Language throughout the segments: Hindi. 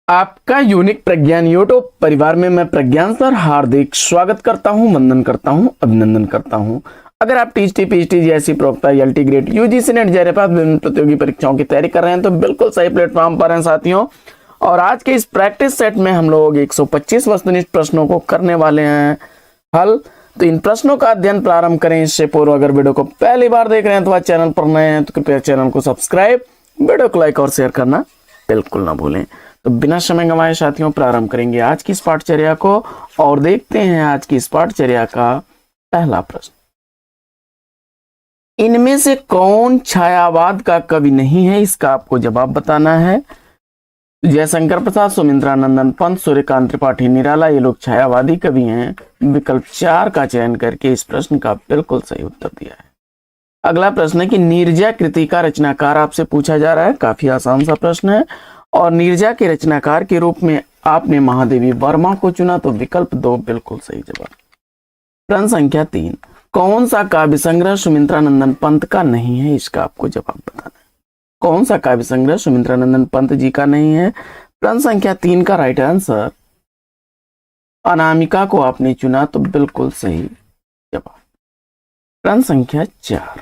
आपका यूनिक प्रज्ञान यूट्यूब परिवार में मैं प्रज्ञान सर हार्दिक स्वागत करता हूं, वंदन करता हूं, अभिनंदन करता हूं। अगर आप टीएसटी पीएचडी जैसी प्रोक्ता LT grade UGC net JRF विभिन्न प्रतियोगी परीक्षाओं की तैयारी कर रहे हैं तो बिल्कुल सही प्लेटफॉर्म पर हैं साथियों। और आज के इस प्रैक्टिस सेट में हम लोग 125 वस्तुनिष्ठ प्रश्नों को करने वाले हैं हल। तो इन प्रश्नों का अध्ययन प्रारंभ करें इससे पूर्व अगर वीडियो को पहली बार देख रहे हैं तो चैनल पर नए हैं तो कृपया चैनल को सब्सक्राइब, वीडियो को लाइक और शेयर करना बिल्कुल ना भूलें। तो बिना समय गंवाए साथियों प्रारंभ करेंगे आज की इस पाठचर्या को और देखते हैं आज की इस पाठचर्या का पहला प्रश्न। इनमें से कौन छायावाद का कवि नहीं है, इसका आपको जवाब बताना है। जयशंकर प्रसाद, सुमित्रानंदन पंत, सूर्यकांत त्रिपाठी निराला ये लोग छायावादी कवि हैं। विकल्प 4 का चयन करके इस प्रश्न का बिल्कुल सही उत्तर दिया है। अगला प्रश्न है कि नीरजा कृति का रचनाकार आपसे पूछा जा रहा है। काफी आसान सा प्रश्न है और नीरजा के रचनाकार के रूप में आपने महादेवी वर्मा को चुना तो विकल्प 2 बिल्कुल सही जवाब। प्रश्न संख्या 3, कौन सा काव्य संग्रह सुमित्रानंदन पंत का नहीं है, इसका आपको जवाब बताना है। कौन सा काव्य संग्रह सुमित्रानंदन पंत जी का नहीं है। प्रश्न संख्या 3 का राइट आंसर अनामिका को आपने चुना तो बिल्कुल सही जवाब। प्रश्न संख्या 4,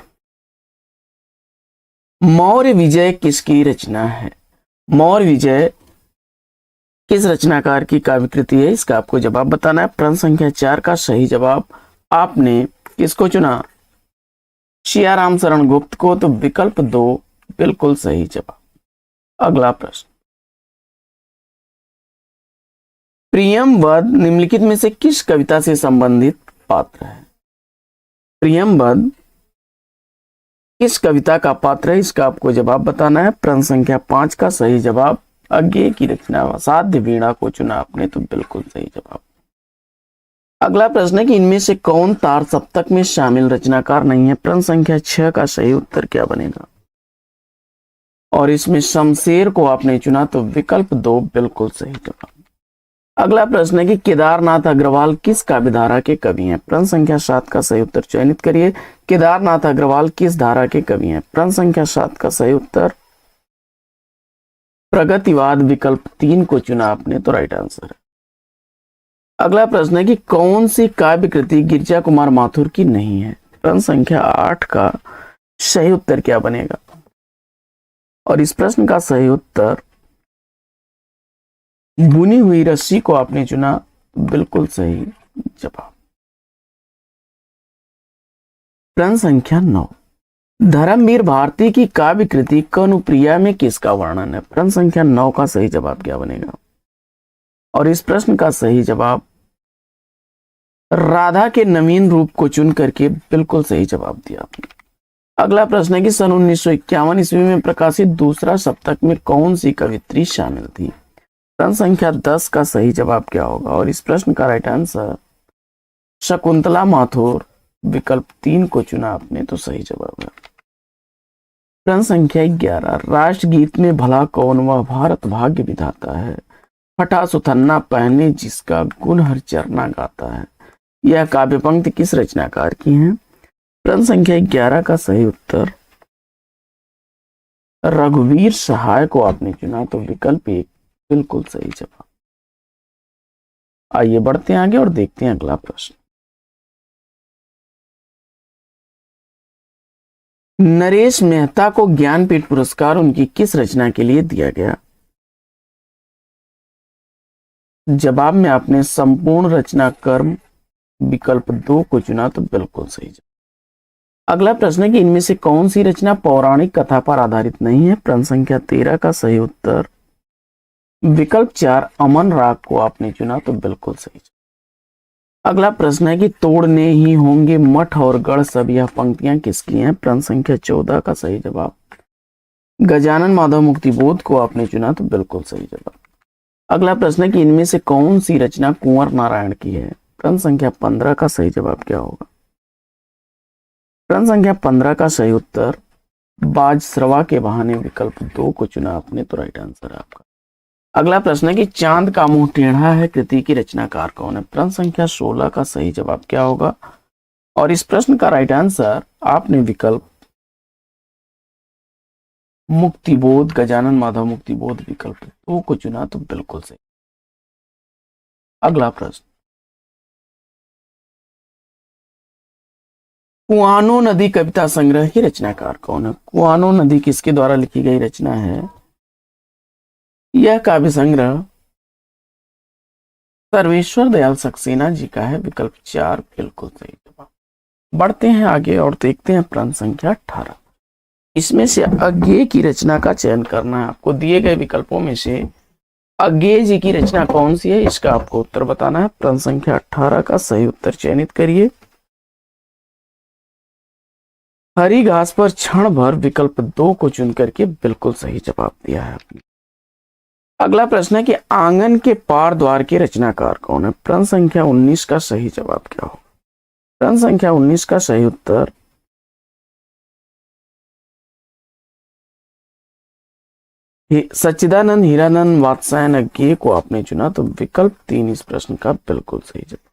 मौर्य विजय किसकी रचना है। मौर्य विजय किस रचनाकार की काव्य कृति है, इसका आपको जवाब बताना है। प्रश्न संख्या 4 का सही जवाब आपने किसको चुना, सियाराम शरण गुप्त को तो विकल्प 2 बिल्कुल सही जवाब। अगला प्रश्न, प्रियमवद निम्नलिखित में से किस कविता से संबंधित पात्र है। प्रियमवद किस कविता का पात्र है, इसका आपको जवाब बताना है। प्रश्न संख्या 5 का सही जवाब अज्ञेय की रचना असाध्य वीणा को चुना आपने तो बिल्कुल सही जवाब। अगला प्रश्न है कि इनमें से कौन तार सप्तक में शामिल रचनाकार नहीं है। प्रश्न संख्या 6 का सही उत्तर क्या बनेगा और इसमें शमशेर को आपने चुना तो विकल्प 2 बिल्कुल सही जवाब। अगला प्रश्न है कि केदारनाथ अग्रवाल किस काव्यधारा के कवि हैं। प्रश्न संख्या 7 का सही उत्तर चयनित करिए। केदारनाथ अग्रवाल किस धारा के कवि हैं। प्रश्न संख्या 7 का सही उत्तर प्रगतिवाद विकल्प 3 को चुना आपने तो राइट आंसर है। अगला प्रश्न है कि कौन सी काव्य कृति गिरिजा कुमार माथुर की नहीं है। प्रश्न संख्या 8 का सही उत्तर क्या बनेगा और इस प्रश्न का सही उत्तर बुनी हुई रस्सी को आपने चुना बिल्कुल सही जवाब। प्रश्न संख्या 9, धर्मवीर भारती की काव्य कृति कनुप्रिया में किसका वर्णन है। प्रश्न संख्या 9 का सही जवाब क्या बनेगा और इस प्रश्न का सही जवाब राधा के नवीन रूप को चुन करके बिल्कुल सही जवाब दिया आपने। अगला प्रश्न है कि सन 1951 ईस्वी में प्रकाशित दूसरा सप्तक में कौन सी कवित्री शामिल थी। प्रश्न संख्या 10 का सही जवाब क्या होगा और इस प्रश्न का राइट आंसर शकुंतला माथुर विकल्प 3 को चुना आपने तो सही जवाब है। प्रश्न संख्या 11, राष्ट्रगीत में भला कौन वह भारत भाग्य विधाता है, फटा सुथन्ना पहने जिसका गुण हर चरना गाता है, यह काव्य पंक्ति किस रचनाकार की है। प्रश्न संख्या 11 का सही उत्तर रघुवीर सहाय को आपने चुना तो विकल्प 1 बिल्कुल सही जवाब। आइए बढ़ते हैं आगे और देखते हैं अगला प्रश्न। नरेश मेहता को ज्ञानपीठ पुरस्कार उनकी किस रचना के लिए दिया गया। जवाब में आपने संपूर्ण रचना कर्म विकल्प 2 को चुना तो बिल्कुल सही जवाब। अगला प्रश्न है कि इनमें से कौन सी रचना पौराणिक कथा पर आधारित नहीं है। प्रश्न संख्या 13 का सही उत्तर विकल्प 4 अमन राग को आपने चुना तो बिल्कुल सही। अगला प्रश्न है कि तोड़ने ही होंगे मठ और गढ़ सब, यह पंक्तियां किसकी हैं। प्रश्न संख्या 14 का सही जवाब गजानन माधव मुक्तिबोध को आपने चुना तो बिल्कुल सही जवाब। अगला प्रश्न है कि इनमें से कौन सी रचना कुंवर नारायण की है। प्रश्न संख्या 15 का सही जवाब क्या होगा। प्रश्न संख्या 15 का सही उत्तर बाजसरवा के बहाने विकल्प 2 को चुना आपने तो राइट आंसर है आपका। अगला प्रश्न है कि चांद का मुंह टेढ़ा है कृति की रचनाकार कौन है। प्रश्न संख्या 16 का सही जवाब क्या होगा और इस प्रश्न का राइट आंसर आपने विकल्प मुक्तिबोध, गजानन माधव मुक्तिबोध विकल्प 2 को चुना तो बिल्कुल सही। अगला प्रश्न, कुआनो नदी कविता संग्रह की रचनाकार कौन है? कुआनो नदी किसके द्वारा लिखी गई रचना है? यह काव्य संग्रह सर्वेश्वर दयाल सक्सेना जी का है। विकल्प 4 बिल्कुल सही जवाब। बढ़ते हैं आगे और देखते हैं प्रश्न संख्या 18। इसमें से अज्ञेय की रचना का चयन करना है। आपको दिए गए विकल्पों में से अज्ञेय जी की रचना कौन सी है, इसका आपको उत्तर बताना है। प्रश्न संख्या 18 का सही उत्तर चयनित करिए। हरी घास पर क्षण भर, विकल्प 2 को चुन करके बिल्कुल सही जवाब दिया है आपने। अगला प्रश्न है कि आंगन के पार द्वार के रचनाकार कौन है? प्रश्न संख्या 19 का सही जवाब क्या होगा? प्रश्न संख्या 19 का सही उत्तर सच्चिदानंद हीरानंद वात्स्यायन अज्ञेय को आपने चुना तो विकल्प 3 इस प्रश्न का बिल्कुल सही जवाब।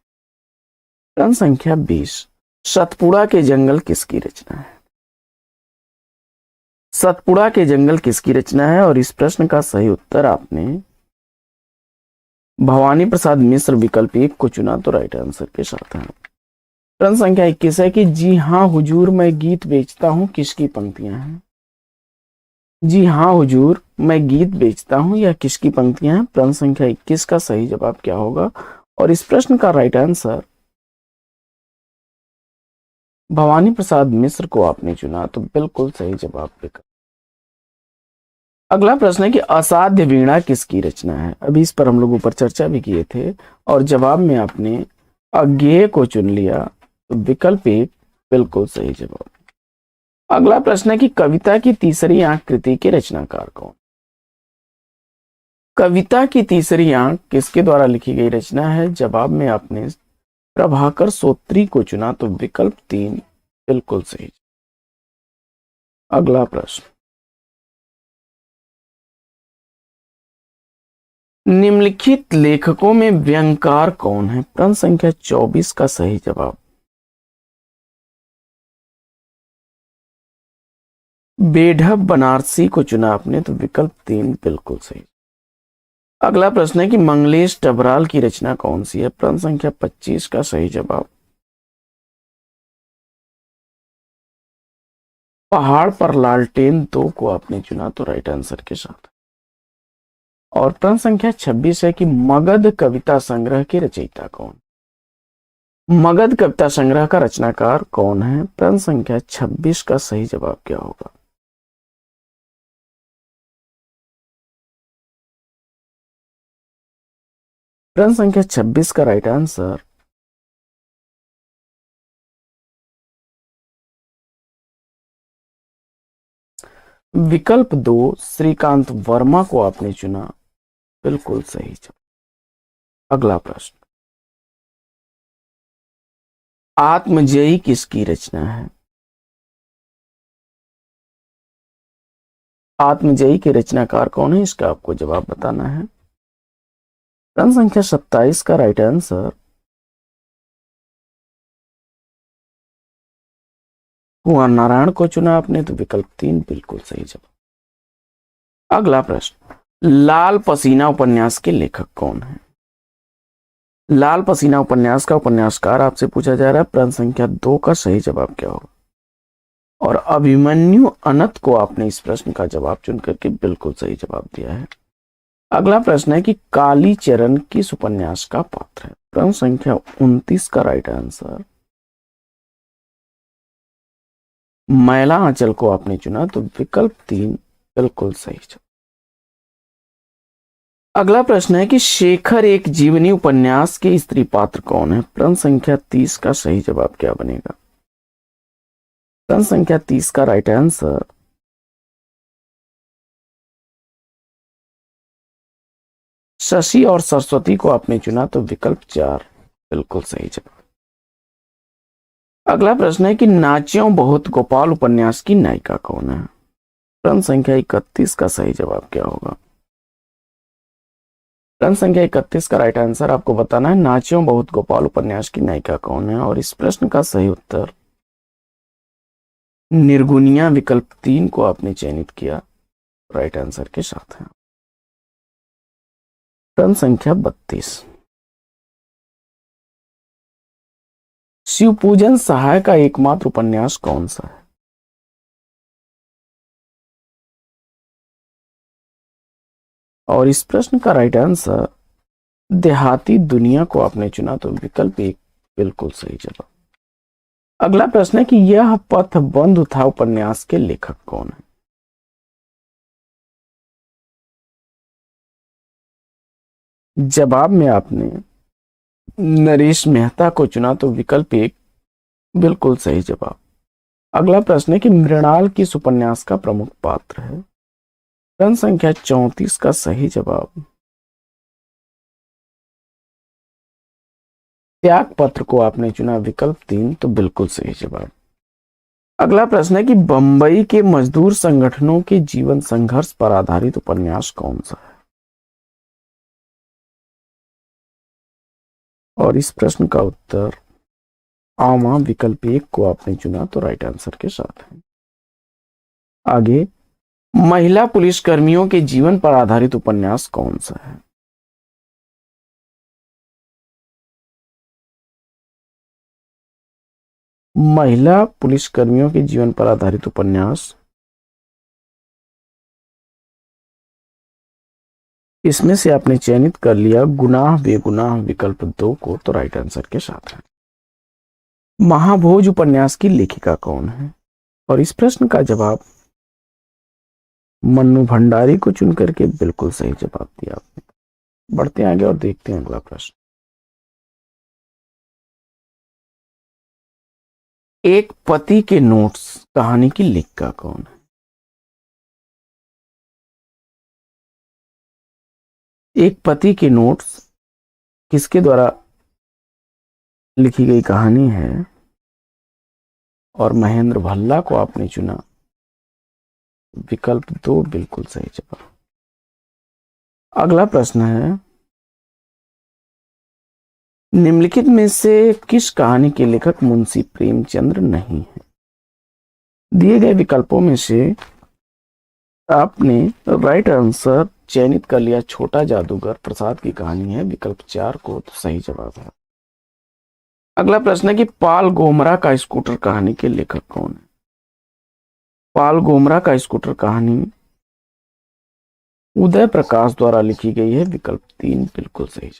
प्रश्न संख्या 20, सतपुड़ा के जंगल किसकी रचना है? सतपुड़ा के जंगल किसकी रचना है? और इस प्रश्न का सही उत्तर आपने भवानी प्रसाद मिश्र विकल्प 1 को चुना तो राइट आंसर के साथ है। प्रश्न संख्या 21 है कि जी हाँ हुजूर मैं गीत बेचता हूं किसकी पंक्तियां हैं? जी हाँ हुजूर मैं गीत बेचता हूं यह किसकी पंक्तियां हैं? प्रश्न संख्या 21 का सही जवाब क्या होगा? और इस प्रश्न का राइट आंसर भवानी प्रसाद मिश्र को आपने चुना तो बिल्कुल सही जवाब विकल्प। अगला प्रश्न है कि असाध्य वीणा किसकी रचना है? अभी इस पर हम लोग ऊपर चर्चा भी किए थे और जवाब में आपने अज्ञेय को चुन लिया तो विकल्प 1 बिल्कुल सही जवाब। अगला प्रश्न है कि कविता की तीसरी आंख कृति के रचनाकार कौन? कविता की तीसरी आंख किसके द्वारा लिखी गई रचना है? जवाब में आपने प्रभाकर सोत्री को चुना तो विकल्प 3 बिल्कुल सही। अगला प्रश्न, निम्नलिखित लेखकों में व्यंगकार कौन है? प्रश्न संख्या 24 का सही जवाब बेढब बनारसी को चुना आपने तो विकल्प 3 बिल्कुल सही। अगला प्रश्न है कि मंगलेश टबराल की रचना कौन सी है? प्रश्न संख्या 25 का सही जवाब पहाड़ पर लालटेन 2 को आपने चुना तो राइट आंसर के साथ। और प्रश्न संख्या 26 है कि मगध कविता संग्रह के रचयिता कौन? मगध कविता संग्रह का रचनाकार कौन है? प्रश्न संख्या 26 का सही जवाब क्या होगा? प्रश्न संख्या 26 का राइट आंसर विकल्प 2 श्रीकांत वर्मा को आपने चुना बिल्कुल सही जवाब। अगला प्रश्न, आत्मजयी किसकी रचना है? आत्मजयी के रचनाकार कौन है? इसका आपको जवाब बताना है। प्रश्न संख्या 27 का राइट आंसर कुंवर नारायण को चुना आपने तो विकल्प 3 बिल्कुल सही जवाब। अगला प्रश्न, लाल पसीना उपन्यास के लेखक कौन है? लाल पसीना उपन्यास का उपन्यासकार आपसे पूछा जा रहा है। प्रश्न संख्या 2 का सही जवाब क्या होगा? और अभिमन्यु अनंत को आपने इस प्रश्न का जवाब चुन करके बिल्कुल सही जवाब दिया है। अगला प्रश्न है कि कालीचरण किस उपन्यास का पात्र है? प्रश्न संख्या 29 का राइट आंसर मैला आंचल को आपने चुना तो विकल्प 3 बिल्कुल सही जवाब। अगला प्रश्न है कि शेखर एक जीवनी उपन्यास के स्त्री पात्र कौन है? प्रश्न संख्या 30 का सही जवाब क्या बनेगा? प्रश्न संख्या 30 का राइट आंसर शशि और सरस्वती को आपने चुना तो विकल्प 4 बिल्कुल सही जवाब। अगला प्रश्न है कि नाच्यों बहुत गोपाल उपन्यास की नायिका कौन है? प्रश्न संख्या 31 का सही जवाब क्या होगा? प्रश्न संख्या 31 का राइट आंसर आपको बताना है नाच्यों बहुत गोपाल उपन्यास की नायिका कौन है? और इस प्रश्न का सही उत्तर निर्गुनिया विकल्प 3 को आपने चयनित किया राइट आंसर के साथ है। प्रश्न संख्या 32, शिव पूजन सहाय का एकमात्र उपन्यास कौन सा है? और इस प्रश्न का राइट आंसर देहाती दुनिया को आपने चुना, तो विकल्प एक बिल्कुल सही जवाब। अगला प्रश्न है कि यह पथ बंद था उपन्यास के लेखक कौन है? जवाब में आपने नरेश मेहता को चुना, तो विकल्प एक बिल्कुल सही जवाब। अगला प्रश्न है कि मृणाल किस उपन्यास का प्रमुख पात्र है? प्रश्न संख्या 34 का सही जवाब त्याग पत्र को आपने चुना, विकल्प 3, तो बिल्कुल सही जवाब। अगला प्रश्न है कि बंबई के मजदूर संगठनों के जीवन संघर्ष पर आधारित उपन्यास कौन सा है? और इस प्रश्न का उत्तर आमा, विकल्प 1 को आपने चुना, तो राइट आंसर के साथ है। आगे, महिला पुलिसकर्मियों के जीवन पर आधारित उपन्यास कौन सा है? महिला पुलिसकर्मियों के जीवन पर आधारित उपन्यास, इसमें से आपने चयनित कर लिया गुनाह बेगुनाह, विकल्प 2 को, तो राइट आंसर के साथ है। महाभोज उपन्यास की लेखिका कौन है? और इस प्रश्न का जवाब मन्नू भंडारी को चुन करके बिल्कुल सही जवाब दिया आपने। बढ़ते हैं आगे और देखते हैं अगला प्रश्न। एक पति के नोट्स कहानी की लेखिका कौन है? एक पति के नोट्स किसके द्वारा लिखी गई कहानी है? और महेंद्र भल्ला को आपने चुना, विकल्प 2 बिल्कुल सही जवाब। अगला प्रश्न है, निम्नलिखित में से किस कहानी के लेखक मुंशी प्रेमचंद्र नहीं है? दिए गए विकल्पों में से आपने राइट आंसर चयनित कर लिया छोटा जादूगर प्रसाद की कहानी है, विकल्प 4 को, तो सही जवाब है। अगला प्रश्न है कि पाल गोमरा का स्कूटर कहानी के लेखक कौन है? पाल गोमरा का स्कूटर कहानी उदय प्रकाश द्वारा लिखी गई है, विकल्प 3 बिल्कुल सही।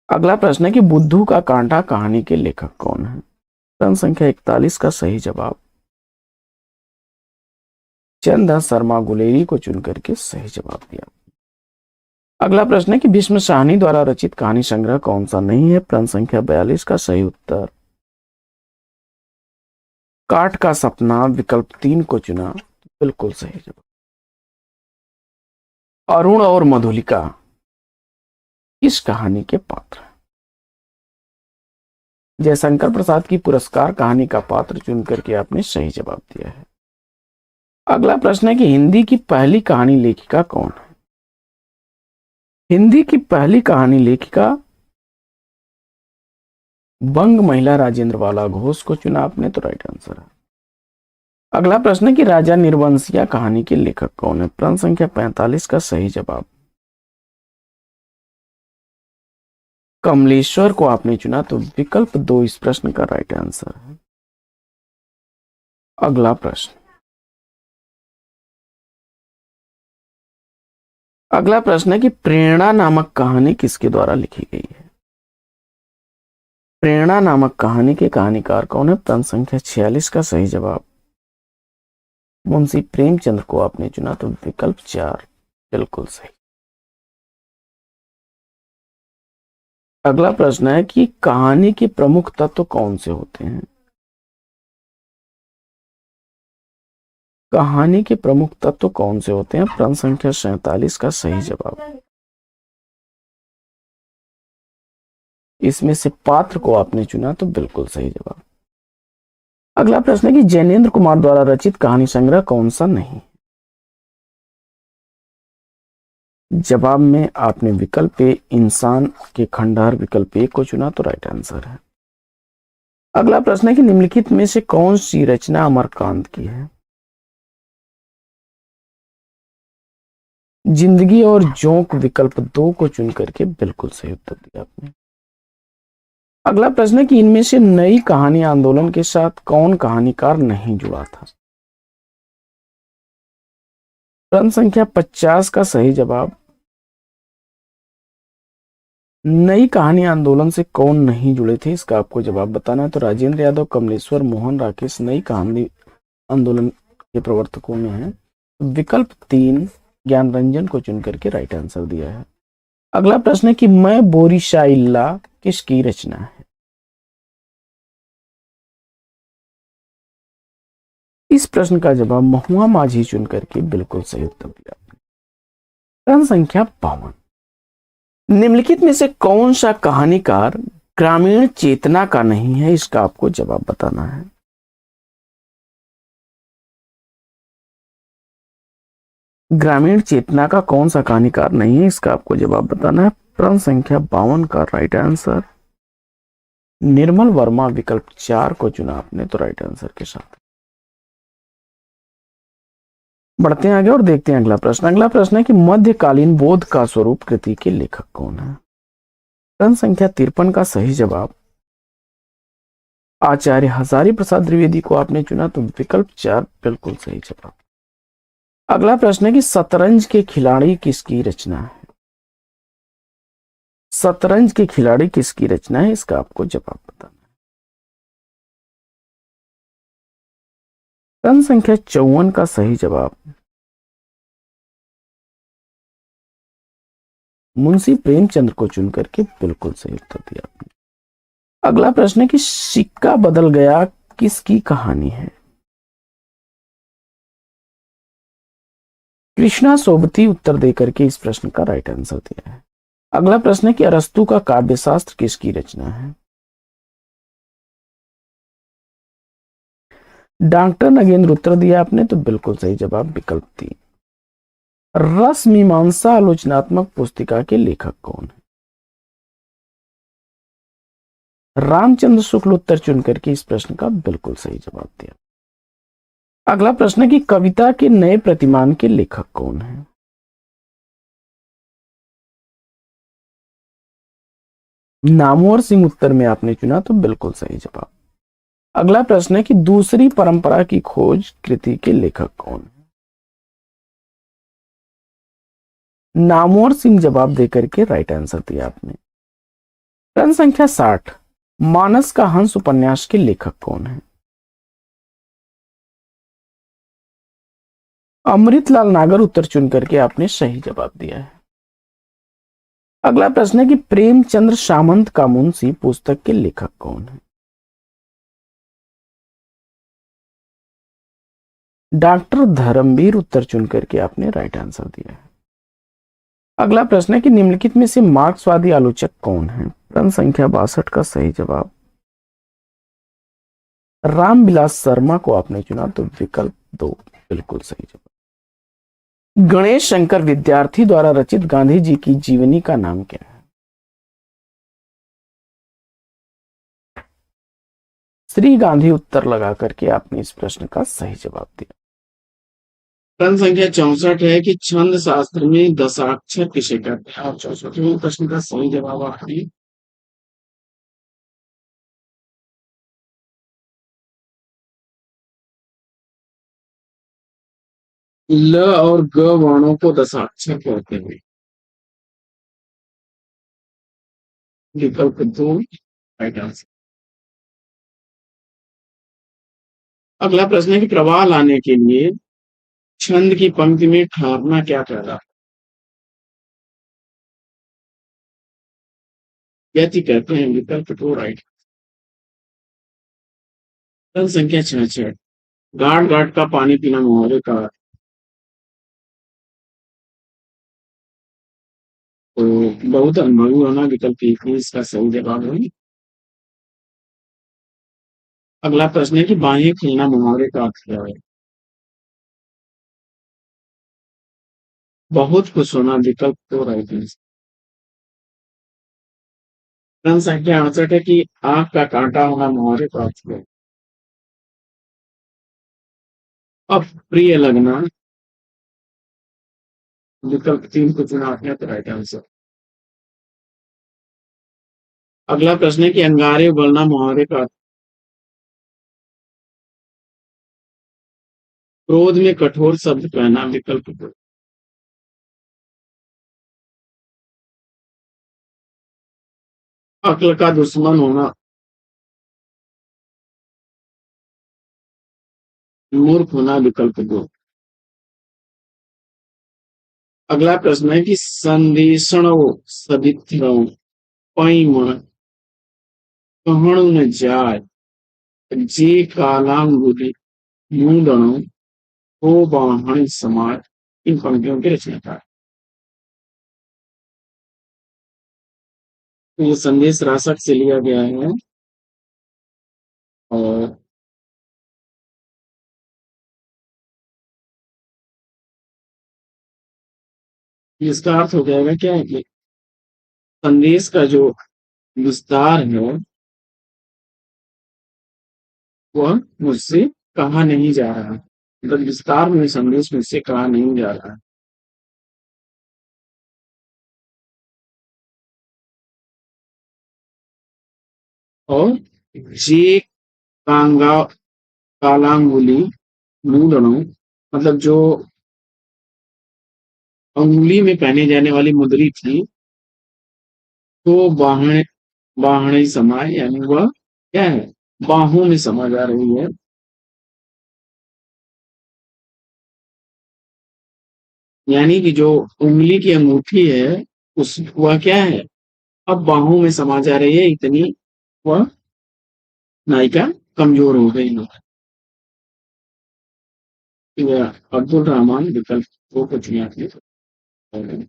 अगला प्रश्न है कि बुद्धू का कांटा कहानी के लेखक कौन है? प्रश्न संख्या 41 का सही जवाब चंदा शर्मा गुलेरी को चुन करके सही जवाब दिया। अगला प्रश्न है कि भीष्म साहनी द्वारा रचित कहानी संग्रह कौन सा नहीं है? प्रश्न संख्या 42 का सही उत्तर काठ का सपना, विकल्प 3 को चुना, बिल्कुल सही जवाब। अरुण और मधुलिका इस कहानी के पात्र हैं? जयशंकर प्रसाद की पुरस्कार कहानी का पात्र चुन करके आपने सही जवाब दिया है। अगला प्रश्न है कि हिंदी की पहली कहानी लेखिका कौन है? हिंदी की पहली कहानी लेखिका बंग महिला राजेंद्र बाला घोष को चुना आपने, तो राइट आंसर है। अगला प्रश्न है कि राजा निर्वंशिया कहानी के लेखक कौन है? प्रश्न संख्या 45 का सही जवाब कमलेश्वर को आपने चुना, तो विकल्प 2 इस प्रश्न का राइट आंसर है। अगला प्रश्न, अगला प्रश्न है कि प्रेरणा नामक कहानी किसके द्वारा लिखी गई है? प्रेरणा नामक कहानी के कहानीकार कौन है? प्रश्न संख्या 46 का सही जवाब मुंशी प्रेमचंद्र को आपने चुना, तो विकल्प 4 बिल्कुल सही। अगला प्रश्न है कि कहानी के प्रमुख तत्व कौन से होते हैं? कहानी के प्रमुख तत्व कौन से होते हैं? प्रश्न संख्या 47 का सही जवाब इसमें से पात्र को आपने चुना, तो बिल्कुल सही जवाब। अगला प्रश्न है कि जैनेन्द्र कुमार द्वारा रचित कहानी संग्रह कौन सा नहीं? जवाब में आपने विकल्प ए इंसान के खंडहर, विकल्प 1 को चुना, तो राइट आंसर है। अगला प्रश्न है कि निम्नलिखित में से कौन सी रचना अमरकांत की है? जिंदगी और जोंक विकल्प 2 को चुन करके बिल्कुल सही उत्तर दिया आपने। अगला प्रश्न है कि इनमें से नई कहानी आंदोलन के साथ कौन कहानीकार नहीं जुड़ा था? प्रश्न संख्या 50 का सही जवाब, नई कहानी आंदोलन से कौन नहीं जुड़े थे, इसका आपको जवाब बताना है। तो राजेंद्र यादव, कमलेश्वर, मोहन, राकेश नई कहानी आंदोलन के प्रवर्तकों में है। विकल्प 3 ज्ञान रंजन को चुन करके राइट आंसर दिया है। अगला प्रश्न है कि मैं बोरिशाइल्ला किसकी रचना है? इस प्रश्न का जवाब महुआ माझी चुन करके बिल्कुल सही उत्तर दिया। प्रश्न संख्या 52, निम्नलिखित में से कौन सा कहानीकार ग्रामीण चेतना का नहीं है, इसका आपको जवाब बताना है। ग्रामीण चेतना का कौन सा कहानीकार नहीं है, इसका आपको जवाब बताना है। प्रश्न संख्या 52 का राइट आंसर निर्मल वर्मा, विकल्प 4 को चुना आपने तो राइट आंसर के साथ। बढ़ते हैं आगे और देखते हैं अगला प्रश्न। अगला प्रश्न है कि मध्यकालीन बोध का स्वरूप कृति के लेखक कौन है? प्रश्न संख्या 53 का सही जवाब आचार्य हजारी प्रसाद द्विवेदी को आपने चुना तो विकल्प 4 बिल्कुल सही जवाब। अगला प्रश्न है कि शतरंज के खिलाड़ी किसकी रचना है? शतरंज के खिलाड़ी किसकी रचना है, इसका आपको जवाब बताना है। प्रश्न संख्या 54 का सही जवाब मुंशी प्रेमचंद्र को चुन करके बिल्कुल सही उत्तर दिया आपने। अगला प्रश्न है कि सिक्का बदल गया किसकी कहानी है? कृष्णा सोबती उत्तर देकर के इस प्रश्न का राइट आंसर दिया है। अगला प्रश्न है कि अरस्तु का काव्यशास्त्र किसकी रचना है? डॉक्टर नगेंद्र उत्तर दिया आपने तो बिल्कुल सही जवाब विकल्प 3। रस मीमांसा आलोचनात्मक पुस्तिका के लेखक कौन है? रामचंद्र शुक्ल उत्तर चुन करके इस प्रश्न का बिल्कुल सही जवाब दिया। अगला प्रश्न है कि कविता के नए प्रतिमान के लेखक कौन है? नामवर सिंह उत्तर में आपने चुना तो बिल्कुल सही जवाब। अगला प्रश्न है कि दूसरी परंपरा की खोज कृति के लेखक कौन है? नामवर सिंह जवाब देकर के राइट आंसर दिया आपने। प्रश्न संख्या 60, मानस का हंस उपन्यास के लेखक कौन है? अमृतलाल नागर उत्तर चुन करके आपने सही जवाब दिया है। अगला प्रश्न है कि प्रेमचंद्र सामंत का मुंशी पुस्तक के लेखक कौन है? डॉक्टर धर्मवीर उत्तर चुन करके आपने राइट आंसर दिया है। अगला प्रश्न है कि निम्नलिखित में से मार्क्सवादी आलोचक कौन है? प्रश्न संख्या 62 का सही जवाब रामविलास शर्मा को आपने चुना तो विकल्प 2 बिल्कुल सही जवाब। गणेश शंकर विद्यार्थी द्वारा रचित गांधी जी की जीवनी का नाम क्या है? श्री गांधी उत्तर लगा करके आपने इस प्रश्न का सही जवाब दिया। प्रश्न संख्या 64 है कि छंद शास्त्र में दशाक्षर किसे कहते हैं? और 64वें प्रश्न का सही जवाब आपने ल और ग वर्णों को दशाक्षर कहते हैं। विकल्प 2 राइट आंसर। अगला प्रश्न है कि प्रवाह लाने के लिए छंद की पंक्ति में ठहरना क्या कहलाता है? यति कहते हैं। विकल्प 2 राइट। प्रश्न संख्या 66, घाट घाट का पानी पीना मुहावरे का तो बहुत अनुभवी होना विकल्प 1 इसका सही जवाब है। अगला प्रश्न है कि बाहें खिलना मुहावरे का अर्थ क्या है? बहुत खुश होना विकल्प 2 राइट आंसर। प्रश्न संख्या 68 है कि आंख का कांटा होना मुहावरे का अर्थ क्या है? अप्रिय लगना विकल्प 3 को चुना आपने तो राइट आंसर। अगला प्रश्न है कि अंगारे उगलना मुहावरे का क्रोध में कठोर शब्द कहना विकल्प दो। अक्ल का दुश्मन होना, मूर्ख होना विकल्प दो। अगला प्रश्न है कि संदेशणों सदित्रों पैम कहणु न जाय जे कालांगुली मूंदणों हो बाहन समाज। इन पंक्तियों के रचनाकार। तो ये संदेश राशक से लिया गया है और इसका अर्थ हो जाएगा क्या है कि संदेश का जो विस्तार है वह मुझसे कहा नहीं जा रहा, मतलब विस्तार में संदेश मुझसे कहा नहीं जा रहा। और जे कांगा कालांगुली मूंदड़ों, मतलब जो अंगुली में पहने जाने वाली मुद्री थी तो बाहण बाहणी समाय, यानी वह क्या है, बाहों में समा जा रही है। यानी कि जो उंगली की अंगूठी है उस वह क्या है, अब बाहों में समा जा रही है, इतनी वह नायिका कमजोर हो गई है। यह अब्दुल रहमान विकल्प दो को चुना आपने।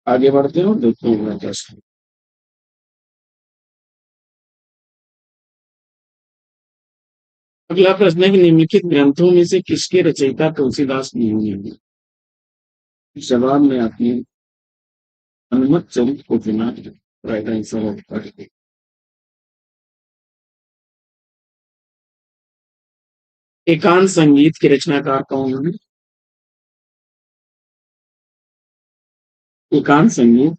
आगे बढ़ते हो, देखते हैं कैसे। अगला प्रश्न है कि निम्नलिखित ग्रंथों में से किसके रचयिता तुलसीदास नहीं है। जवाब में आपने हनुमत चरित को चुना, राइट आंसर है। एकांत संगीत के रचनाकार कौन है। एकांत संगीत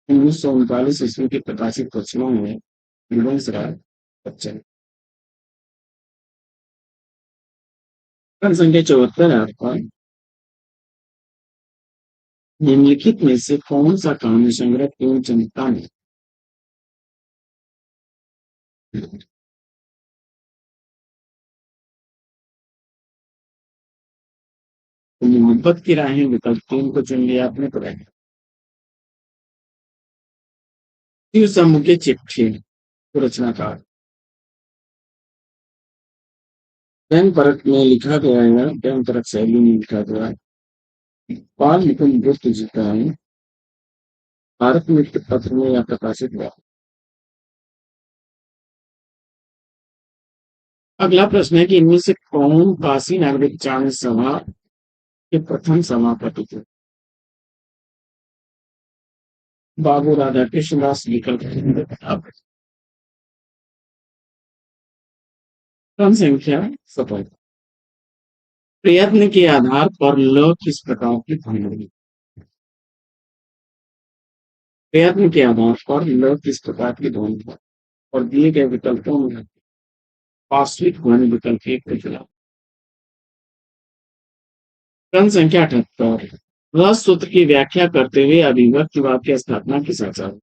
1939 ईस्वी के प्रकाशित रचना में हरिवंश राय बच्चन। प्रश्न संख्या 74 है आपका। निम्नलिखित में से कौन सा कहानी संग्रह प्रेम चंद्रिका में मोहब्बत की राहें विकल्प 3 को चुन लिया आपने तो राइट। शिव समूह के चिट्ठी को रचनाकार। व्यंग परक में लिखा गया है, व्यंग परक शैली में लिखा गया है। बाल निकुंज गुप्त जी का है, भारत मित्र पत्र में यह प्रकाशित हुआ। अगला प्रश्न है कि इनमें से कौन काशी नागरिक चांद सभा के प्रथम सभापति थे। बाबू राधा कृष्णदास विकल्प आप। क्रम संख्या 17। प्रयत्न के आधार पर ल किस प्रकार की ध्वनि होगी। प्रयत्न के आधार पर ल किस प्रकार की ध्वनि है और दिए गए विकल्पों में वास्तविक ध्वनि विकल्प एक को चुना। क्रम संख्या 78। रस सूत्र की व्याख्या करते हुए अभिव्यक्तिवाद की स्थापना किस आचार्य।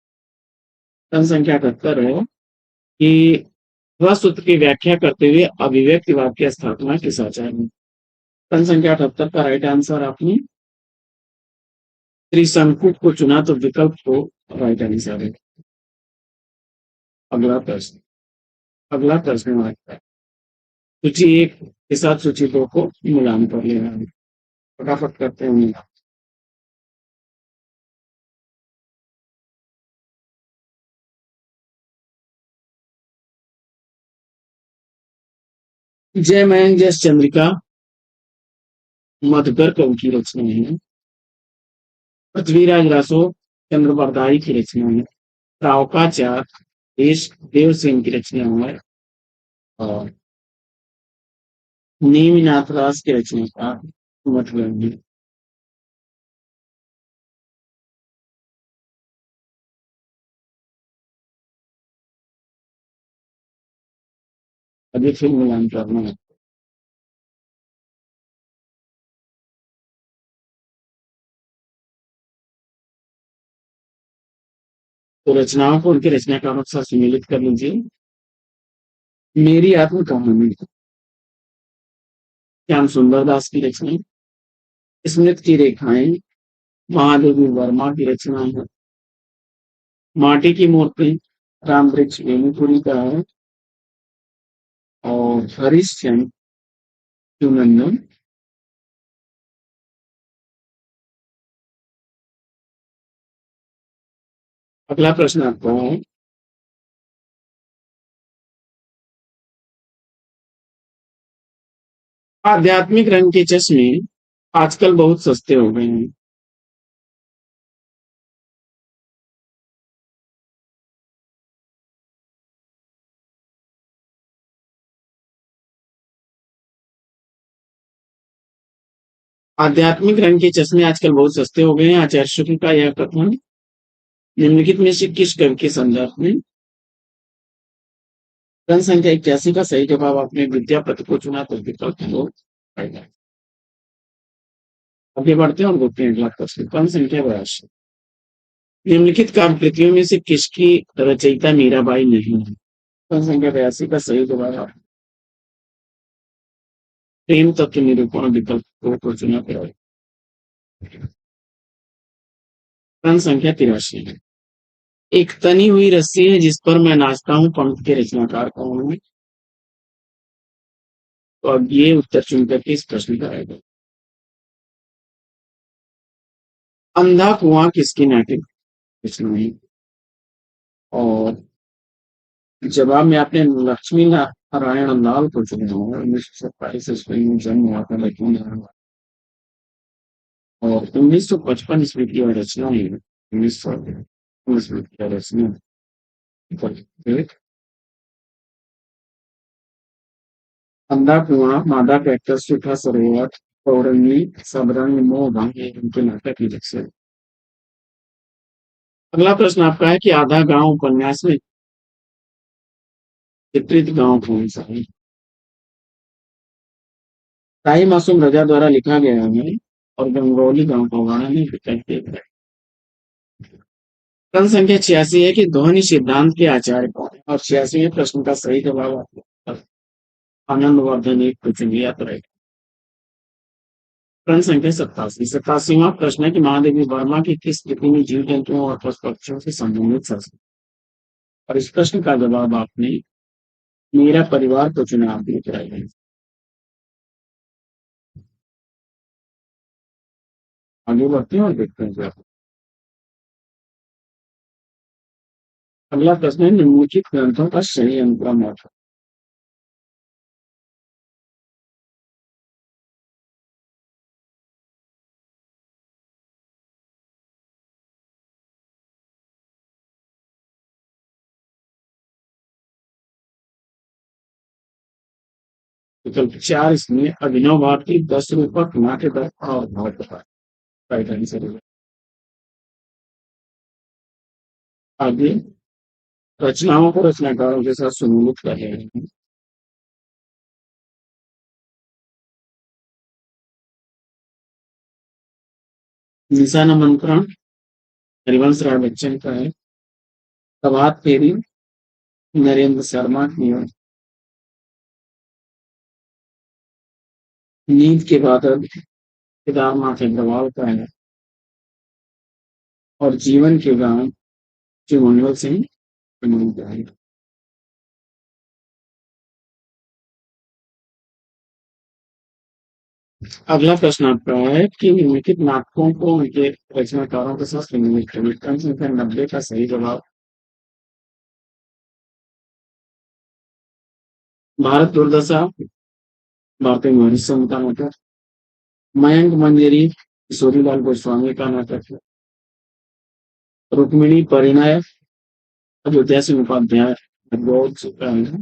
क्रम संख्या 78 है कि रस सूत्र की व्याख्या करते हुए अभिव्यक्तिवाद की स्थापना किस आचार्य ने। क्रम संख्या 78 का राइट आंसर आपने त्रिशंकु को चुना तो विकल्प को राइट आंसर है। अगला प्रश्न। अगला प्रश्न है सूची 1 के साथ सूची 2 को मिलान कर लेना है। फटाफट करते हैं। जय मयंक जस चंद्रिका मधुकर कवि की रचना है। पृथ्वीराज रासो चंद्र बरदाई की रचना है। रावकाचार देश देव सिंह की रचना है और नेमिनाथ दास की रचना का मठ अभी फिर मिलान करना है। तो रचनाओं को उनके रचनाकारों के साथ सम्मिलित कर लीजिए। मेरी आत्म कहानी, श्याम सुंदर दास की रचना। स्मृति की रेखाएं, महादेवी वर्मा की रचना है। माटी की मूर्ति, राम वृक्ष वेणुपुरी का है। और हरिश्चंद्र चुनंदन। अगला प्रश्न आपका है, आध्यात्मिक रंग के चश्मे आजकल बहुत सस्ते हो गए हैं। आध्यात्मिक रंग के चश्मे आजकल बहुत सस्ते हो गए हैं, आचार्य शुक्ल का यह कथन निम्नलिखित में से किस कवि के संदर्भ में। प्रश्न संख्या 81 का सही जवाब आपने विद्यापति को चुना, तो विकल्प दो। आगे बढ़ते हैं और देखते हैं अगला प्रश्न। प्रश्न संख्या 82, निम्नलिखित काव्य कृतियों में से किसकी रचयिता मीराबाई नहीं है। प्रश्न संख्या 82 का सही जवाब आप प्रेम तत्व निरूपण विकल्प दो को चुना करें। प्रश्न संख्या 83, एक तनी हुई रस्सी है जिस पर मैं नाचता हूँ, पंक्ति के रचनाकार कौन है। तो अब ये उत्तर चुन करके इस प्रश्न का आएगा। अंधा कुआं किसकी नाटक रचना है। और जवाब में आपने लक्ष्मी नारायण लाल को चुना है। 1927 ईस्वी में जन्म हुआ था लक्ष्मी नारायण लाल। और 1955 ईस्वी की यह रचना है। 1900 ईस्वी की यह रचना है। अंधा कुआं, मादा कैक्टस, सूखा सरोवर, पौरंगी, सबरंग, मोह भंग, ये उनके नाटक लिखे से। अगला प्रश्न आपका है कि आधा गांव उपन्यास में चित्रित गांव कौन सा है। ताई मासूम रजा द्वारा लिखा गया है और गंगौली गांव का वर्णन है। विकल्प एक है। प्रश्न संख्या 86 है कि ध्वनि सिद्धांत के आचार्य कौन है। और 86वें प्रश्न का सही जवाब आपको आनंद वर्धन एक को चुनिए तो रहेगा। प्रश्न संख्या 87, 87वां प्रश्न है कि महादेवी वर्मा की किस कृति में जीव जंतुओं और पशु पक्षियों से संबंधित शासन। और इस प्रश्न का जवाब आपने मेरा परिवार को चुना, आप लिख रहे हैं। आगे बढ़ते हैं और देखते हैं क्या। अगला प्रश्न है, निम्नलिखित ग्रंथों का सही अनुक्रम है। विकल्प 4 इसमें अभिनव भारती, 10 रूपक, नाट्य और भागवत। राइट आंसर है। आगे रचनाओं को रचनाकारों के साथ सम्मिलित कर रहे हैं। निशान आमंत्रण हरिवंश राय बच्चन का है। प्रभात फेरी नरेंद्र शर्मा की है। नींद के बादल केदारनाथ अग्रवाल का है। और जीवन के गान मंगल सिंह का है। अगला प्रश्न आपका है कि निम्नलिखित नाटकों को उनके रचनाकारों के साथ सम्मिलित करें। प्रश्न संख्या 90 का सही जवाब भारत दुर्दशा, भारतीय महर्षि का नाटक। मयंक मंजरी किशोरीलाल गोस्वामी का नाटक है। रुक्मिणी परिणय अयोध्या सिंह उपाध्याय का है।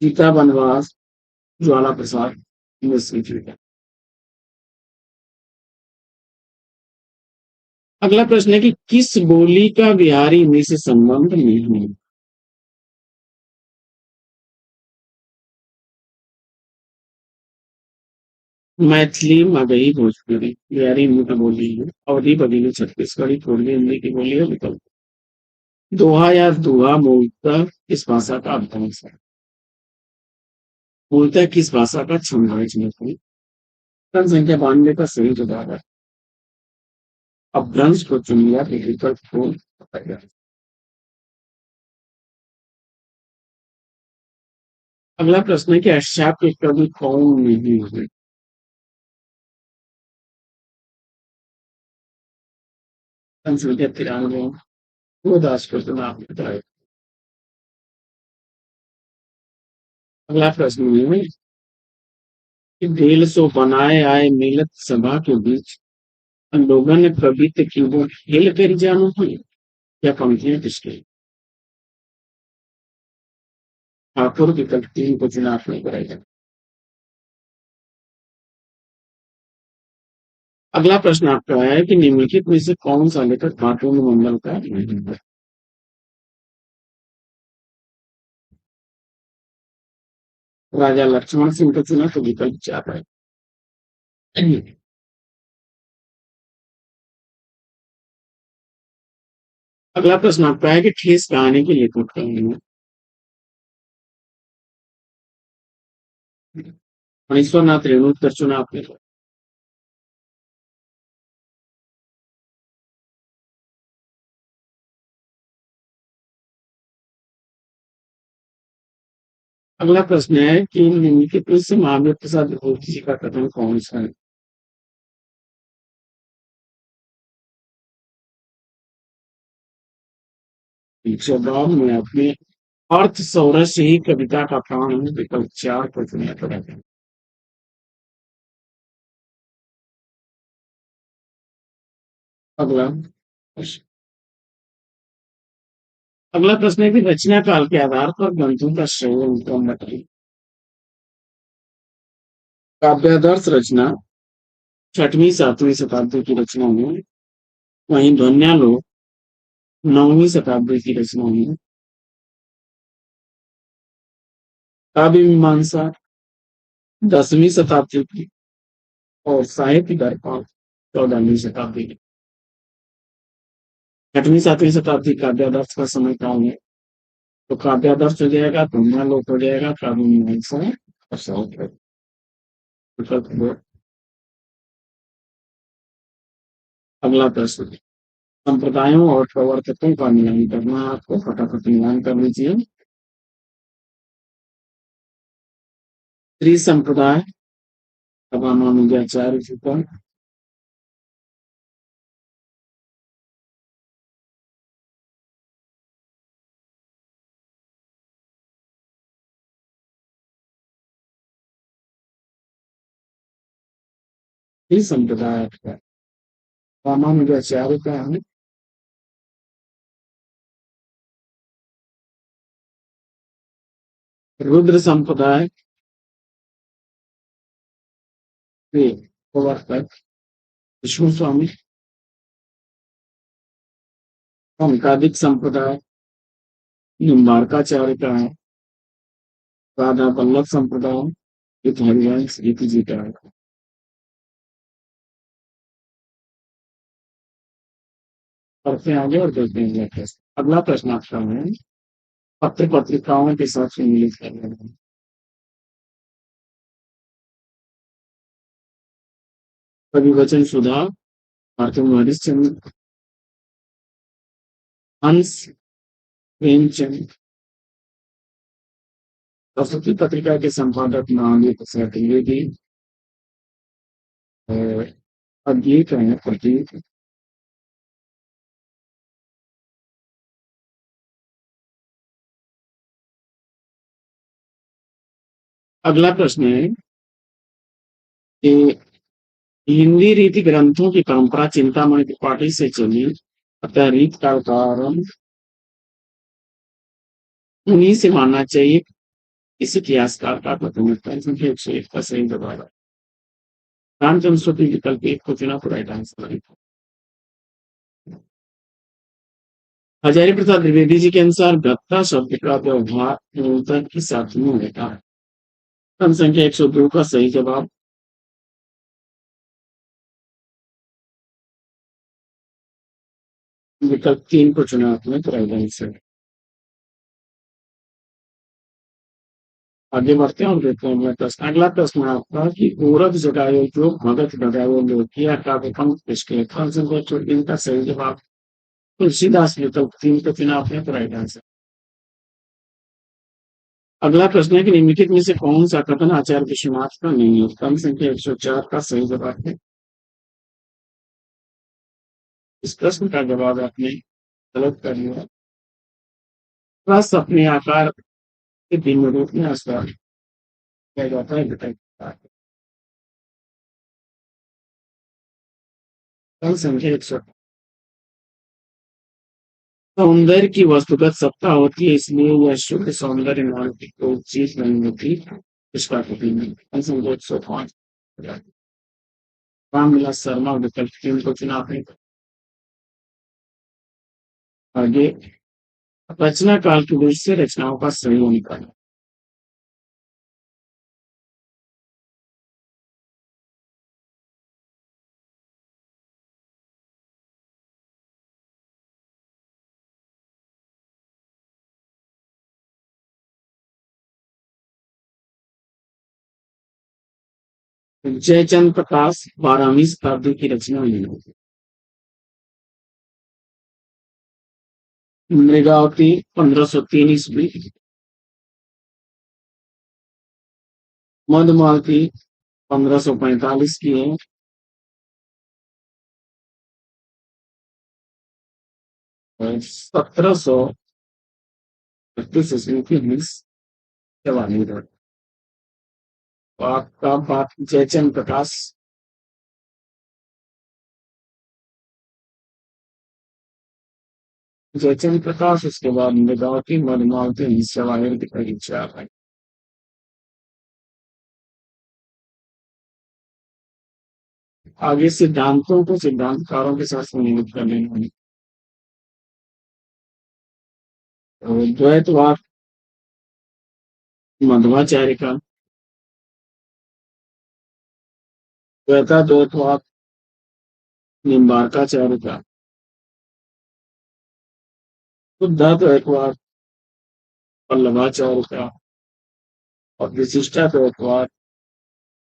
सीता वनवास ज्वाला प्रसाद मिश्र जी का। अगला प्रश्न है कि किस बोली का बिहारी में से संबंध नहीं है। मैथिली, मगही, भोजपुरी, बिहारी हिंदी की बोली है। अवधी बघेली छत्तीसगढ़ी, पूर्वी हिंदी की बोली है। विकल्प दोहा या दुहा मूलतः किस भाषा का अपभ्रंश है? मूलतः किस भाषा का छंद है इसमें कोई? प्रश्न संख्या 92 का सही जवाब है अपभ्रंश को चुन लिया तो विकल्प को बताया। अगला प्रश्न है कि अष्टाप के कवि कौन नहीं हुए? प्रश्न संख्या 93 वो दास को चुना आपने बताया। अगला प्रश्न है कि दिल सो बनाए आए मिलत सभा के बीच लोगन कवित की वो खेल कर जानो हुई या पंक्तियां किसके? ठाकुर विकल्प 3 को चुना आपने बताया। अगला प्रश्न आपका है कि निम्नलिखित में से कौन सा लेखक कार्टून मंडल का नहीं है? राजा लक्ष्मण सिंह को चुना तो विकल्प 4 है। अगला प्रश्न आपका है कि ठेस कहानी के लेखक कौन है? मणीश्वरनाथ रेणुकर चुना आपने। अगला प्रश्न है कि निम्नलिखित में से महावीर प्रसाद विभूति जी का कथन कौन सा है? जवाब में अपने अर्थ सौरस ही कविता का प्राण है। विकल्प 4 को चुना पड़ेगा। अगला प्रश्न अगला प्रश्न है कि रचना काल के आधार पर ग्रंथों का श्रेय क्रम बताइए। काव्यादर्श रचना 6वीं 7वीं शताब्दी की रचना है। वहीं ध्वन्यालोक 9वीं शताब्दी की रचना है। काव्य मीमांसा 10वीं शताब्दी की और साहित्य दर्पण 14वीं शताब्दी की। 6वीं 7वीं शताब्दी काव्यादर्श का समय काल है। तो काव्यादर्श हो जाएगा, ध्वन्यालोक हो जाएगा, काव्य मीमांसा और साहित्य। विकल्प दो। अगला प्रश्न संप्रदायों और प्रवर्तकों का मिलान करना आपको फटाफट मिलान कर लीजिए। त्रि संप्रदाय रामानुजाचार्य जी का। त्रि संप्रदाय का रामानुजाचार्य का है। रुद्र संप्रदाय के प्रवर्तक विष्णु स्वामी। संकादिक संप्रदाय निम्बार्काचार्य का है। राधा वल्लभ संप्रदाय ये हरिवंश रीति जी का है। पढ़ते हैं आगे और देखते हैं कैसे। अगला प्रश्न आपका है पत्र पत्रिकाओं के साथ सम्मिलित करने में। कवि वचन सुधा भारती हरिश्चंद्र हंस प्रेमचंद। सरस्वती पत्रिका के संपादक महावीर प्रसाद द्विवेदी और अद्वैत है प्रदीप। अगला प्रश्न है कि हिंदी रीति ग्रंथों की परंपरा चिंतामणि त्रिपाठी से चली अतः रीत का उदाहरण उन्हीं से मानना चाहिए। इस इतिहासकार का कथन है। संख्या 101 का सही जवाब है रामचंद्र श्रुति विकल्प 1 को चुना तो राइट आंसर है। हजारी प्रसाद द्विवेदी जी के अनुसार गत्ता शब्द का व्यवहार मूलतः किस अर्थ में होता है? संख्या 102 का सही जवाब विकल्प 3 को चुना आपने तो राइट आंसर। आगे बढ़ते हैं और देखते हैं अगला प्रश्न। अगला प्रश्न है आपका कि औरत जगायो जो भगत लगायो लोकिया का विकल्प किसके इनका सही जवाब तुलसीदास। विकल्प 3 को चुना आपने तो राइट आंसर। अगला प्रश्न है कि निम्नलिखित में से कौन सा कथन आचार्य विश्वनाथ का नहीं है। क्रम संख्या 104 का सही जवाब है। इस प्रश्न का जवाब आपने गलत कर लिया। रस अपने आकार के भिन्न रूप में अस्वीकार किया जाता है विकल्प का। क्रम संख्या 100। सौंदर्य की वस्तुगत सत्ता होती है इसलिए यह शुद्ध सौंदर्य नाम की कोई चीज नहीं होती। इसका कभी नहीं। क्रम संख्या 105। रामविलास शर्मा विकल्प 3 को चुना आपने। आगे रचना काल की दृष्टि से रचनाओं का सही निकाला। जयचंद प्रकाश 12वीं शताब्दी की रचना हुई। मृगावती 1503 ईस्वी। मधुमालती 1545 की है। 1732 ईस्वी की मिस जवानी है। तो आपका बात जयचंद प्रकाश। जयचंद प्रकाश उसके बाद मृगावती मधुमालती मिस जवानी की परीक्षा है। आगे सिद्धांतों को सिद्धांतकारों के साथ संयोजित कर लेना है। तो द्वैतवाद मध्वाचार्य का। द्वैतवाद निम्बार्काचार्य का। शुद्धाद्वैतवाद वल्लभाचार्य का। और विशिष्टाद्वैतवाद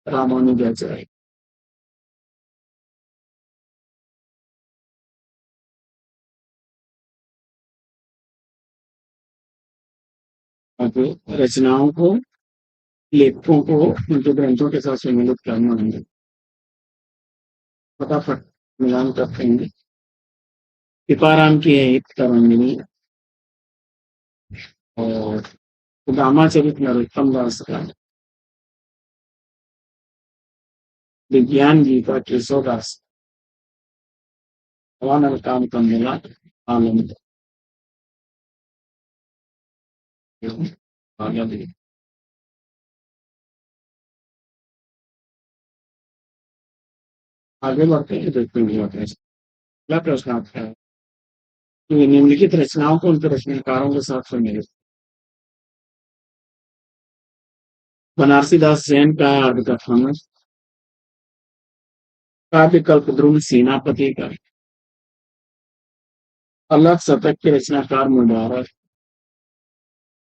रामानुजाचार्य। आगे रचनाओं को लेखकों को उनके ग्रंथों के साथ सम्मिलित करना होंगे। फटाफट मिलान करते हैं। टीकाराम की है एक तरंगिणी। और रामाचरित नरोत्तम दास का। विज्ञान गीता केशव दास। भगवान काम का मेला आनंद। आगे आगे बढ़ते हैं देखते हैं अगला प्रश्न आपका है कि निम्नलिखित रचनाओं को उनके रचनाकारों के साथ सम्मिलित। बनारसी दास जैन का अर्धकथन। काव्य कल्पद्रुम सेनापति का। अलग शतक के रचनाकार मुबारक।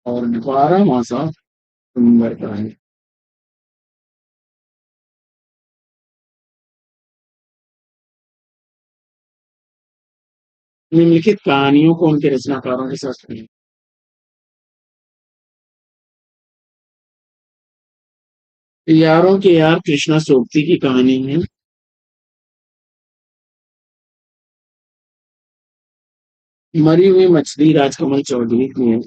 और 12 मासा सुंदर का है। निम्नलिखित कहानियों को उनके रचनाकारों के साथ सुनिए। यारों के यार कृष्णा सोबती की कहानी है। मरी हुई मछली राजकमल चौधरी की है।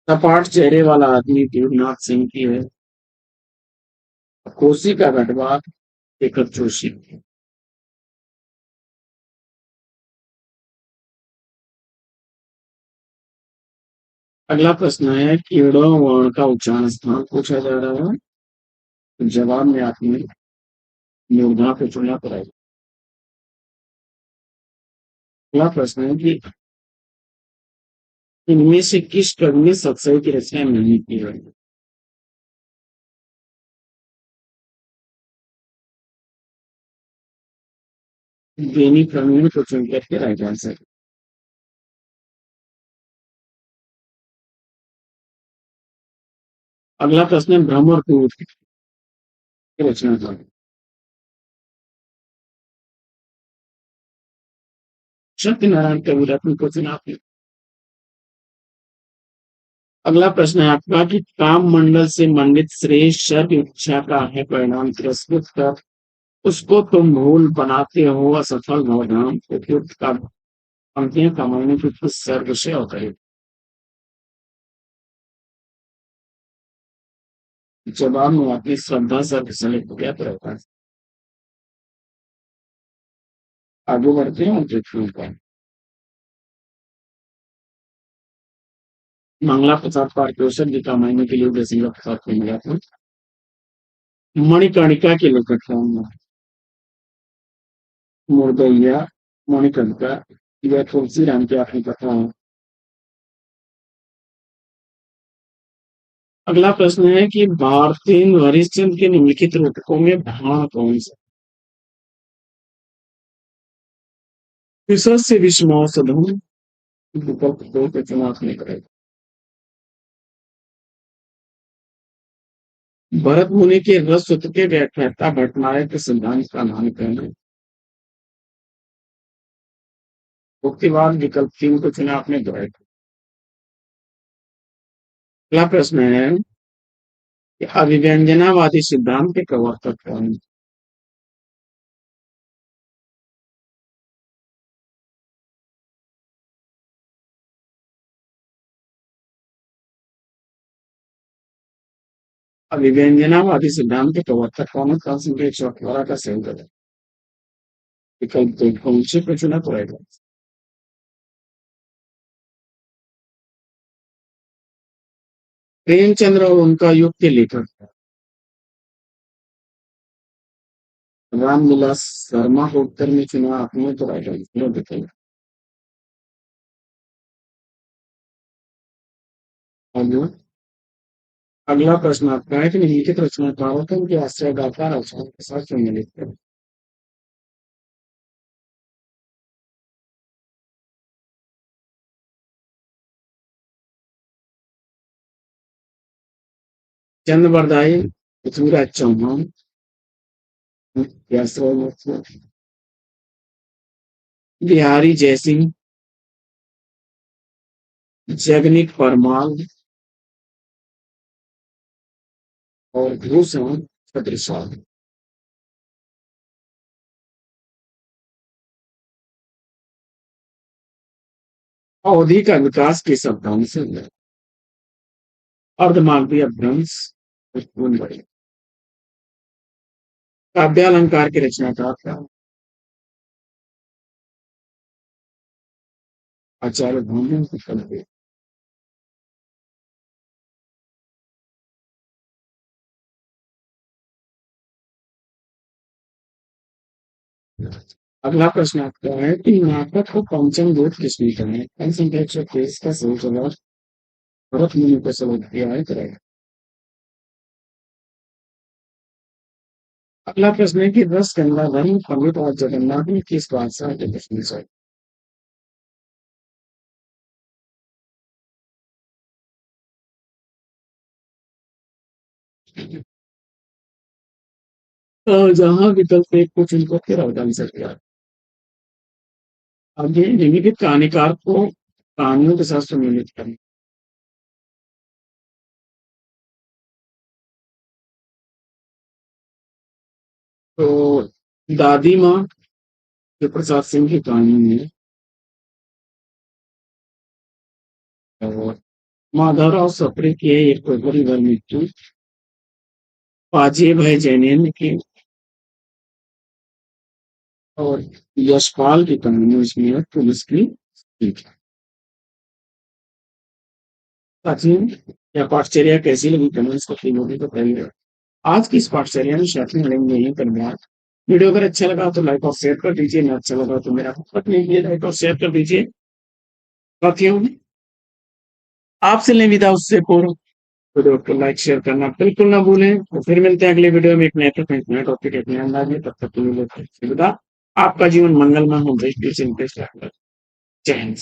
सपाट चेहरे वाला आदमी देवनाथ सिंह की है। कोसी का गढ़वाल शेखर जोशी की। अगला प्रश्न है कीड़ों वर्ण का उच्चारण स्थान पूछा जा रहा है। तो जवाब में आपने निर्धा को चुना पड़ेगा। अगला प्रश्न है कि इनमें से किस कवि ने सत्सई की रचना नहीं की है। बेनी प्रवीण को चुन करके राइट आंसर। अगला प्रश्न है ब्रह्म और क्रोध की रचना था। सत्यनारायण कविरत्न को चुना आपने। अगला प्रश्न है आपका कि काम मंडल से मंडित श्रेष्ठ सर्व इच्छा का है परिणाम तिरस्कृत कर उसको तुम भूल बनाते हो असफल नवधाम उपयुक्त का पंक्तियां कमाने की किस सर्व से अवतरित। जवाब में आपने श्रद्धा सर्व सहित किया तो रहता है। आगे बढ़ते हैं और देखते हैं। मंगला प्रसाद पारितोषिक जी कमाने के लिए जयसिंह प्रसाद को मिला था। मणिकर्णिका के लेखक कौन है। मुर्दैया मणिकर्णिका यह तुलसी राम की आपकी कथा है। अगला प्रश्न है कि भारतीय हरिश्चंद्र के निम्नलिखित रूपकों में भाण कौन सा। विशस्य विस्मौषधम विकल्प दो का चुनाव नहीं करेगा। भरत मुनि के रस सूत्र के व्याख्याता भट्टनायक के सिद्धांत का नाम कहना। उसके बाद विकल्प तीन को चुना आपने द्वैत। अगला प्रश्न है कि अभिव्यंजनावादी सिद्धांत के प्रवर्तक कौन। अभिव्यंजनावादी सिद्धांत के प्रवर्तक कौन है। कंसंट्रेट चौकीवाला का सही करें। विकल्प दो कौन से को चुना पड़ेगा। प्रेमचंद्र और उनका युग के लेखक रामविलास शर्मा को उत्तर में चुना आपने तो राइट आंसर बताइए। आगे अगला प्रश्न आपका है कि निम्नलिखित रचनाकारों को उनके आश्रयदाता रचनाओं के साथ सम्मिलित करें। चंद बरदाई पृथ्वीराज चौहान बिहारी जयसिंह जगनिक परमाल और भूषण छत्रसाल। अवधि का विकास के शब्दांश से अर्धमालवीय अपभ्रंश बड़े काव्यालंकार की रचनाकार था आचार्य भानु विकल्प। अगला प्रश्न आपका है कि नाटक को पंचम दूत किसने कहा है। संख्या 123 का सही जवाब भरत मुनि को सेलेक्ट किया है करेगा। अगला प्रश्न है कि रस गंगाधर पंडित और जगन्नाथ ने किस बादशाह के प्रश्न से। जहां विकल्प एक को चुनकर फिर आंसर किया। आगे निम्नलिखित कहानीकार को कहानियों के साथ सम्मिलित करें। तो दादी माँ जो प्रसाद सिंह की कहानी है और माधवराव सप्रे की है एक बड़ी घर मृत्यु पाजे भाई जैनेन्द्र की और यशपाल की कहानी उसमें है पुलिस की जीत। प्राचीन या पाठचर्या कैसी लगी कमेंट्स को तीनों भी तो पहले। आज की इस पाठचर्या में शैक्षणिक लिंग नहीं करना। वीडियो अगर अच्छा लगा तो लाइक और शेयर कर दीजिए। ना अच्छा लगा तो मेरा फट नहीं लाइक और शेयर कर दीजिए। बाकियों आपसे लें विदा उससे पूर्व वीडियो को लाइक शेयर करना बिल्कुल ना भूलें। तो फिर मिलते हैं अगले वीडियो में एक नए टॉपिक एक नए अंदाज में। तब तक के लिए विदा। आपका जीवन मंगलमय हो, दृष्टि से इंटरेस्ट रखकर। जय हिंद।